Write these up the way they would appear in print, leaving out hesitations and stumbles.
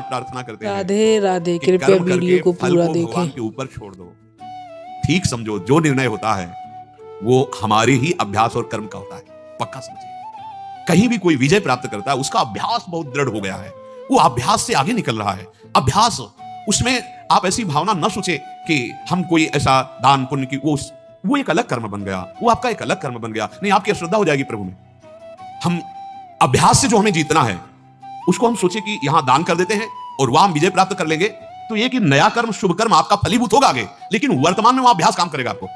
प्रार्थना करते हैं राधे राधे। कि कृपया कर्म वीडियो करके को फल पूरा को देखें। भगवान के ऊपर छोड़ दो। ठीक समझो, जो निर्णय होता है वो हमारे ही अभ्यास और कर्म का होता है, पक्का समझिए। कहीं भी कोई विजय प्राप्त करता है, उसका अभ्यास बहुत दृढ़ हो गया है, वो अभ्यास से आगे निकल रहा है। अभ्यास, उसमें आप ऐसी भावना न सोचे कि हम कोई ऐसा दान पुण्य की, वो एक अलग कर्म बन गया, वो आपका एक अलग कर्म बन गया। नहीं, आपकी अश्रद्धा हो जाएगी प्रभु में। हम अभ्यास से जो हमें जीतना है, उसको हम सोचे कि यहां दान कर देते हैं और वहां हम विजय प्राप्त कर लेंगे, तो ये कि नया कर्म, शुभ कर्म आपका फलीभूत होगा आगे, लेकिन वर्तमान में वहां अभ्यास काम करेगा आपको।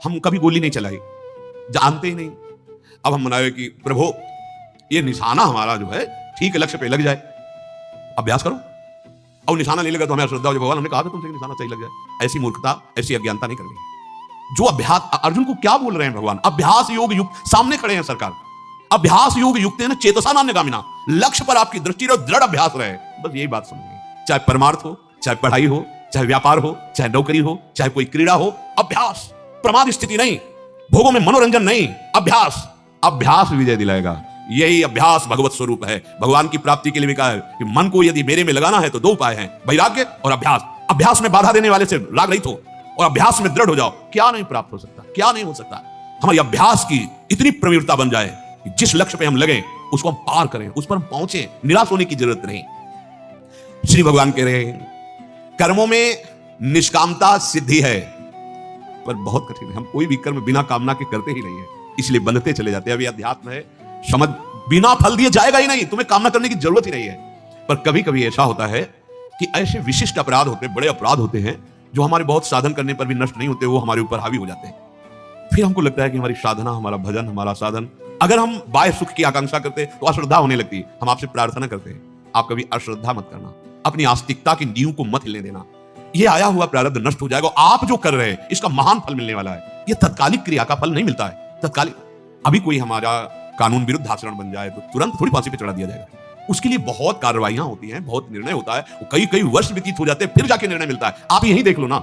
हम कभी गोली नहीं चलाई, जानते ही नहीं। अब हम मनाए कि प्रभु ये निशाना हमारा जो है ठीक लक्ष्य पे लग जाए, अभ्यास करो। और निशाना नहीं लगा तो हमें अश्रद्धा हो जाए। भगवान हमने कहा था तुमसे निशाना सही लग जाए। ऐसी मूर्खता, ऐसी अज्ञानता नहीं करनी है। जो अभ्यास, अर्जुन को क्या बोल रहे हैं भगवान? अभ्यास योग युक्त, सामने खड़े हैं सरकार। अभ्यास योग युक्त है ना, चेतसा नान्यगामिना, लक्ष्य पर आपकी दृष्टि रहे, दृढ़ अभ्यास रहे। बस यही बात समझिए। चाहे परमार्थ हो, चाहे पढ़ाई हो, चाहे व्यापार हो, चाहे नौकरी हो, चाहे कोई क्रीड़ा हो, अभ्यास, प्रमाद स्थिति नहीं, भोगों में मनोरंजन नहीं, अभ्यास। अभ्यास विजय दिलाएगा। यही अभ्यास भगवत स्वरूप है। भगवान की प्राप्ति के लिए भी कहा है कि मन को यदि मेरे में लगाना है तो दो उपाय हैं, वैराग्य और अभ्यास। अभ्यास में बाधा देने वाले से राग रहित हो और अभ्यास में दृढ़ हो जाओ। क्या नहीं प्राप्त हो सकता, क्या नहीं हो सकता। हमारी अभ्यास की इतनी प्रवीणता बन जाए कि जिस लक्ष्य पे हम लगे उसको हम पार करें, उस पर हम पहुंचे, निराश होने की जरूरत नहीं। श्री भगवान कह रहे हैं कर्मों में निष्कामता सिद्धि है, पर बहुत कठिन है। हम कोई भी कर्म बिना कामना के करते ही नहीं है, इसलिए बंधते चले जाते हैं। अभी अध्यात्म है, समझ, बिना फल दिए जाएगा ही नहीं, तुम्हें कामना करने की जरूरत ही नहीं है। पर कभी कभी ऐसा होता है कि ऐसे विशिष्ट अपराध होते हैं, बड़े अपराध होते हैं, जो हमारे बहुत साधन करने पर भी नष्ट नहीं होते, वो हमारे ऊपर हावी हो जाते हैं। फिर हमको लगता है कि हमारी साधना, हमारा भजन, हमारा साधन, अगर हम बाह्य सुख की आकांक्षा करते तो अश्रद्धा होने लगती है। हम आपसे प्रार्थना करते हैं, आप कभी अश्रद्धा मत करना, अपनी आस्तिकता की नींव को मत हिलने देना। ये आया हुआ प्रारब्ध नष्ट हो जाएगा। आप जो कर रहे हैं इसका महान फल मिलने वाला है। ये तत्कालिक क्रिया का फल नहीं मिलता है। तत्कालिक, अभी कोई हमारा कानून विरुद्ध आचरण बन जाए तो तुरंत थोड़ी फांसी पे चढ़ा दिया जाएगा। उसके लिए बहुत कार्रवाइयां होती हैं, बहुत निर्णय होता है, कई कई वर्ष व्यतीत हो जाते हैं, फिर जाके निर्णय मिलता है। आप यही देख लो ना,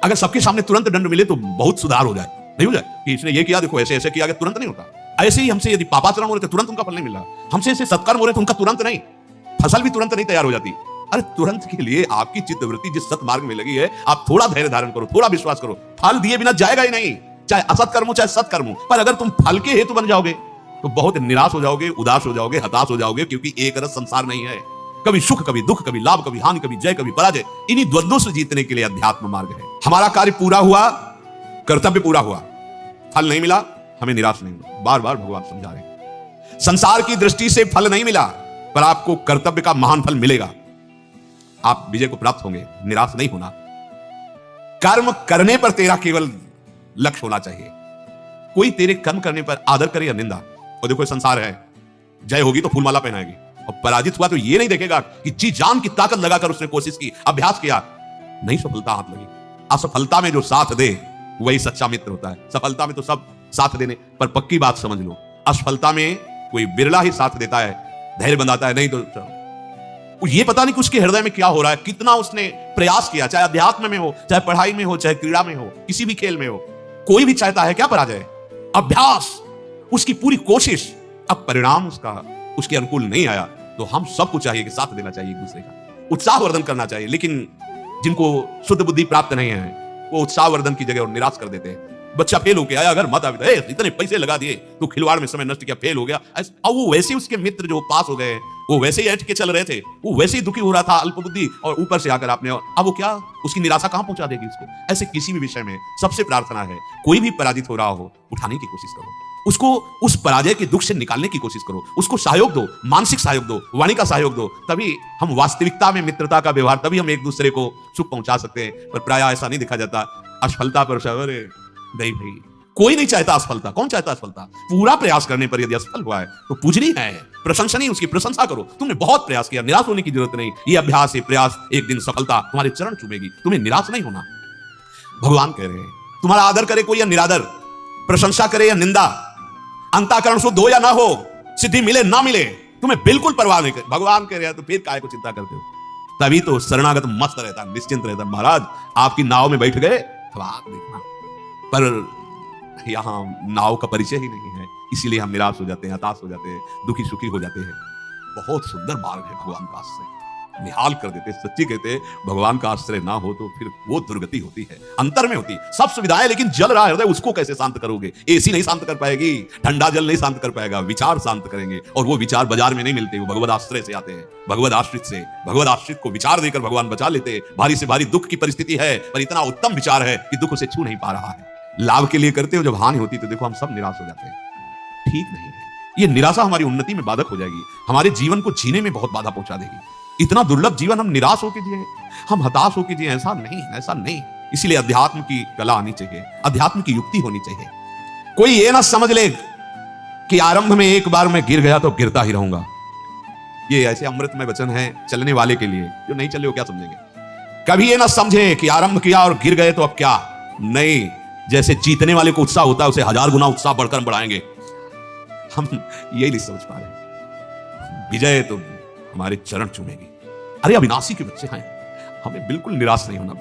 अगर सबके सामने तुरंत दंड मिले तो बहुत सुधार हो जाए, नहीं हो जाए कि इसने ये किया, देखो ऐसे ऐसे किया, तुरंत नहीं होता। ऐसे ही हमसे यदि पापाचरण हो रहे थे, तुरंत उनका फल नहीं मिल रहा। हमसे ऐसे सत्कर्म हो रहे थे, उनका तुरंत नहीं, फसल भी तुरंत नहीं तैयार हो जाती। अरे तुरंत के लिए आपकी चित्तवृत्ति जिस सत्मार्ग में लगी है, आप थोड़ा धैर्य धारण करो, थोड़ा विश्वास करो, फल दिए बिना जाएगा ही नहीं। चाहे असत्कर्म हो, चाहे सत्कर्म हो। पर अगर तुम फल के हेतु बन जाओगे तो बहुत निराश हो जाओगे, उदास हो जाओगे, हताश हो जाओगे, क्योंकि एक रस संसार नहीं है। कभी सुख, कभी दुख, कभी लाभ, कभी हानि, कभी जय, कभी पराजय। इन्हीं द्वंद्वों से जीतने के लिए अध्यात्म मार्ग है। हमारा कार्य पूरा हुआ, कर्तव्य पूरा हुआ, फल नहीं मिला, हमें निराश नहीं हुआ। बार बार भगवान समझा रहे हैं, संसार की दृष्टि से फल नहीं मिला, पर आपको कर्तव्य का महान फल मिलेगा। आप विजय को प्राप्त होंगे, निराश नहीं होना। कर्म करने पर तेरा केवल लक्ष्य होना चाहिए। कोई तेरे कर्म करने पर आदर करे या निंदा, और देखो संसार है, जय होगी तो फूलमाला पहनाएगी, और पराजित हुआ तो ये नहीं देखेगा कि जी जान की ताकत लगाकर उसने कोशिश की, अभ्यास किया, नहीं सफलता हाथ लगी। असफलता में जो साथ दे वही सच्चा मित्र होता है। सफलता में तो सब साथ देने, पर पक्की बात समझ लो, असफलता में कोई बिरला ही साथ देता है, धैर्य बंधाता है, नहीं तो ये पता नहीं कि उसके हृदय में क्या हो रहा है, कितना उसने प्रयास किया, चाहे अध्यात्म में हो, चाहे पढ़ाई में हो, चाहे क्रीड़ा में हो, किसी भी खेल में हो। कोई भी चाहता है क्या पराजय? अभ्यास, उसकी पूरी कोशिश। अब परिणाम उसके अनुकूल नहीं आया तो हम सबको चाहिए कि साथ देना चाहिए, एक दूसरे का उत्साह वर्धन करना चाहिए। लेकिन जिनको शुद्ध बुद्धि प्राप्त नहीं है, वो उत्साह वर्धन की जगह और निराश कर देते हैं। बच्चा फेल होके आया, अगर माता पिता इतने पैसे लगा दिए, तो खिलवाड़ में समय नष्ट किया, फेल हो गया। अब वो वैसे उसके मित्र जो पास हो गए, वो वैसे ही ऐठ के चल रहे थे, वो वैसे ही दुखी हो रहा था, अल्पबुद्धि, और ऊपर से आकर आपने, अब वो क्या, उसकी निराशा कहां पहुंचा देगी उसको? ऐसे किसी भी विषय में सबसे प्रार्थना है, कोई भी पराजित हो रहा हो, उठाने की कोशिश करो, उसको उस पराजय के दुख से निकालने की कोशिश करो, उसको सहयोग दो, मानसिक सहयोग दो, वाणी का सहयोग दो। तभी हम वास्तविकता में मित्रता का व्यवहार, तभी हम एक दूसरे को सुख पहुंचा सकते हैं। पर प्रायः ऐसा नहीं देखा जाता। असफलता पर नहीं भाई, कोई नहीं चाहता असफलता। कौन चाहता असफलता? पूरा प्रयास करने पर यदि असफल हुआ है तो पूजनीय है, प्रशंसनीय, उसकी प्रशंसा करो। तुमने बहुत प्रयास किया, निराश होने की जरूरत नहीं। ये अभ्यास, ये प्रयास, एक दिन सफलता तुम्हारे चरण चूमेगी, तुम्हें निराश नहीं होना। भगवान कह रहे हैं, तुम्हारा आदर करे कोई या निरादर, प्रशंसा करे या निंदा, अंतःकरण शुद्ध हो या ना हो, सिद्धि मिले ना मिले, तुम्हें बिल्कुल परवाह नहीं। भगवान कह रहे हैं तो फिर काय को चिंता करते हो? तभी तो शरणागत मस्त रहता, निश्चिंत रहता। महाराज आपकी नाव में बैठ गए तो आप देखना, पर यहां नाव का परिचय ही नहीं है, इसीलिए हम निराश हो जाते हैं, हताश हो जाते हैं, दुखी सुखी हो जाते हैं। बहुत सुंदर मार्ग है भगवान पास से। निहाल कर देते। सच्ची कहते भगवान का आश्रय ना हो तो फिर वो दुर्गति होती है, अंतर में होती है। सब सुविधाएं लेकिन जल रहा हृदय, उसको कैसे शांत करोगे? एसी नहीं शांत कर पाएगी, ठंडा जल नहीं शांत कर पाएगा, विचार शांत करेंगे। और वो विचार बाजार में नहीं मिलते, वो भगवद आश्रय से आते हैं, भगवद आश्रित से। भगवद आश्रित को विचार देकर भगवान बचा लेते। भारी से भारी दुख की परिस्थिति है, पर इतना उत्तम विचार है कि दुख उसे छू नहीं पा रहा है। लाभ के लिए करते हो, जब हानि होती तो देखो हम सब निराश हो जाते हैं। ठीक नहीं है ये निराशा, हमारी उन्नति में बाधक हो जाएगी, हमारे जीवन को जीने में बहुत बाधा पहुंचा देगी। इतना दुर्लभ जीवन हम निराश होकर जिए, हम हताश होकर जिए, ऐसा नहीं, ऐसा नहीं। इसीलिए अध्यात्म की कला आनी चाहिए, अध्यात्म की युक्ति होनी चाहिए। कोई ये ना समझ ले कि आरंभ में एक बार मैं गिर गया तो गिरता ही रहूंगा। ये ऐसे अमृतमय वचन है चलने वाले के लिए, जो नहीं चले वो क्या समझेंगे। कभी ये ना समझे कि आरंभ किया और गिर गए तो अब क्या नहीं। जैसे जीतने वाले को उत्साह होता है, उसे 1000 गुना उत्साह बढ़कर बढ़ाएंगे। हम यही नहीं समझ पा रहे। विजय तो हमारे चरण चूमेगी। अरे अविनाशी के बच्चे हैं, हमें बिल्कुल निराश नहीं होना।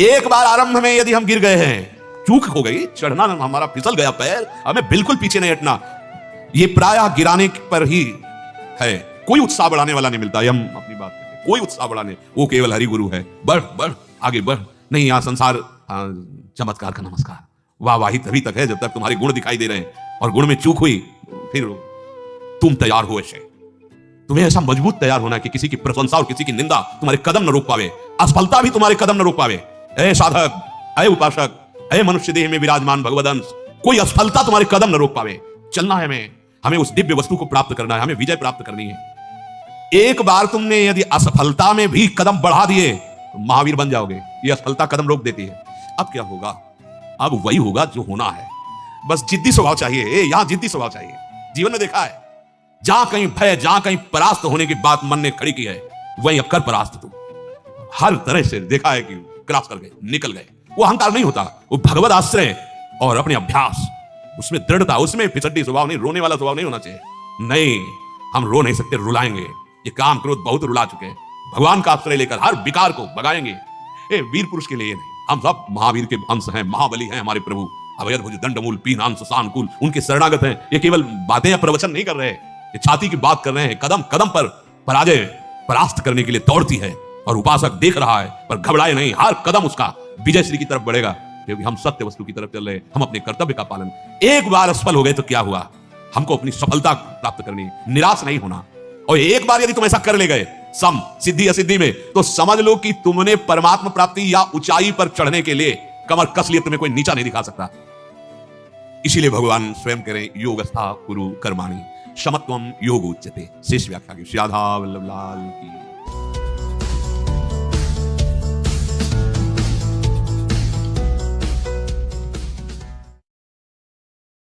एक बार आरंभ में यदि हम गिर गए हैं, चूक हो गई, चढ़ना हमारा फिसल गया पैर, हमें बिल्कुल पीछे नहीं हटना। ये प्रायः गिराने पर ही है, कोई उत्साह बढ़ाने वाला नहीं मिलता। हम अपनी बात करते हैं, कोई उत्साह बढ़ाने, वो केवल हरि गुरु है। बढ़ बढ़ आगे बढ़, नहीं यहाँ संसार चमत्कार का नमस्कार, वाहवाही तभी तक है जब तक तुम्हारे गुण दिखाई दे रहे हैं। और गुण में चूक हुई फिर तुम तैयार हो ऐसे, तुम्हें ऐसा मजबूत तैयार होना कि किसी की प्रशंसा और किसी की निंदा तुम्हारे कदम न रोक पावे, असफलता भी तुम्हारे कदम न रोक पावे। ऐ साधक, ऐ उपासक, ऐ मनुष्य देह में विराजमान भगवदंश, कोई असफलता तुम्हारे कदम न रोक पावे। चलना है हमें उस दिव्य वस्तु को प्राप्त करना है, हमें विजय प्राप्त करनी है। एक बार तुमने यदि असफलता में भी कदम बढ़ा दिए तो महावीर बन जाओगे। ये असफलता कदम रोक देती है। अब क्या होगा? अब वही होगा जो होना है। बस जिद्दी स्वभाव चाहिए, यहां जिद्दी स्वभाव चाहिए। जीवन में देखा है, जहां कहीं भय, जहां कहीं परास्त होने की बात मन ने खड़ी की है, वहीं अब कर परास्त तुम। हर तरह से देखा है कि क्रॉस कर गए, निकल गए। वो अहंकार नहीं होता, वो भगवत आश्रय और अपने अभ्यास, उसमें दृढ़ता, उसमें फिसड्डी स्वभाव नहीं, रोने वाला स्वभाव नहीं होना चाहिए। नहीं, हम रो नहीं सकते, रुलाएंगे। ये काम क्रोध बहुत रुला चुके हैं। भगवान का आश्रय लेकर हर विकार को भगाएंगे। वीर पुरुष के लिए नहीं, हम सब महावीर के अंश हैं, महाबली हैं हमारे प्रभु। अभय भुज दंडमूल पीनान सुसान उनके शरणागत हैं। ये केवल बातें या प्रवचन नहीं कर रहे, ये छाती की बात कर रहे हैं। कदम कदम पर पराजय परास्त करने के लिए दौड़ती है, और उपासक देख रहा है पर घबराए नहीं। हर कदम उसका विजय श्री की तरफ बढ़ेगा, क्योंकि हम सत्य वस्तु की तरफ चल रहे हैं। हम अपने कर्तव्य का पालन, एक बार असफल हो गए तो क्या हुआ? हमको अपनी सफलता प्राप्त करनी, निराश नहीं होना। और एक बार यदि तुम ऐसा कर ले गए सम सिद्धि असिद्धि में, तो समझ लो कि तुमने परमात्मा प्राप्ति या ऊंचाई पर चढ़ने के लिए कमर कस लिए, तुम्हें कोई नीचा नहीं दिखा सकता। इसीलिए भगवान स्वयं करें योगस्था कुरु कर्माणि समत्वम योग उच्यते। शेष व्याख्या की श्री राधा वल्लभ लाल की।